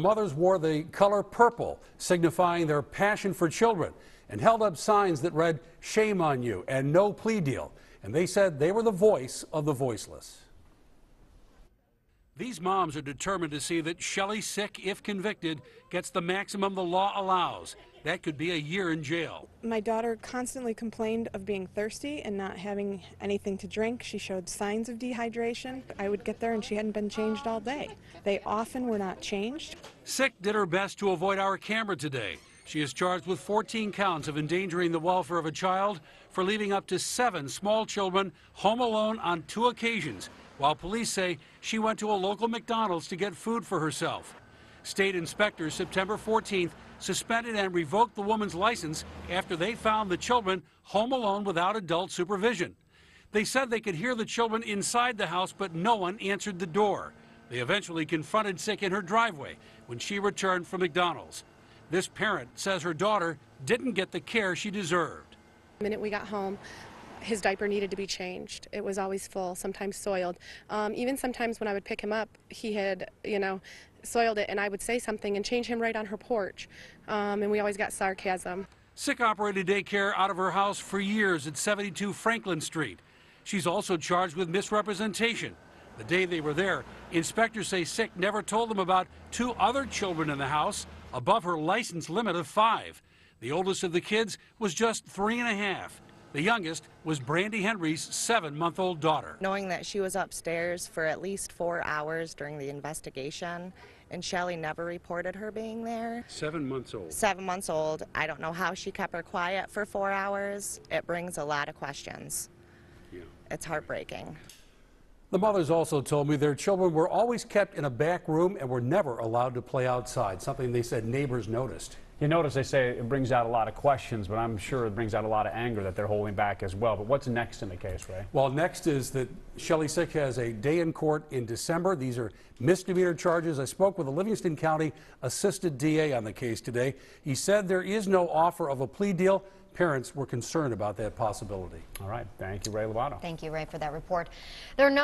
Mothers wore the color purple, signifying their passion for children, and held up signs that read, "Shame on you," and "No plea deal." And they said they were the voice of the voiceless. These moms are determined to see that Shelley Sick, if convicted, gets the maximum the law allows. That could be a year in jail. My daughter constantly complained of being thirsty and not having anything to drink. She showed signs of dehydration. I would get there and she hadn't been changed all day. They often were not changed. Sick did her best to avoid our camera today. She is charged with 14 counts of endangering the welfare of a child for leaving up to 7 small children home alone on 2 occasions, while police say she went to a local McDonald's to get food for herself. State inspectors September 14th suspended and revoked the woman's license after they found the children home alone without adult supervision. They said they could hear the children inside the house, but no one answered the door. They eventually confronted Sick in her driveway when she returned from McDonald's. This parent says her daughter didn't get the care she deserved. The minute we got home, his diaper needed to be changed. It was always full, sometimes soiled. Even sometimes when I would pick him up, he had, soiled it, and I would say something and change him right on her porch. And we always got sarcasm. Sick operated daycare out of her house for years at 72 Franklin Street. She's also charged with misrepresentation. The day they were there, inspectors say Sick never told them about 2 other children in the house above her license limit of 5. The oldest of the kids was just 3½. The youngest was Brandy Henry's 7-month-old daughter. Knowing that she was upstairs for at least 4 hours during the investigation, and Shelley never reported her being there. 7 months old. 7 months old. I don't know how she kept her quiet for 4 hours. It brings a lot of questions. Yeah. It's heartbreaking. The mothers also told me their children were always kept in a back room and were never allowed to play outside, something they said neighbors noticed. You notice they say it brings out a lot of questions, but I'm sure it brings out a lot of anger that they're holding back as well. But what's next in the case, Ray? Well, next is that Shelley Sick has a day in court in December. These are misdemeanor charges. I spoke with a Livingston County assistant DA on the case today. He said there is no offer of a plea deal. Parents were concerned about that possibility. All right. Thank you, Ray Lovato. Thank you, Ray, for that report. There are no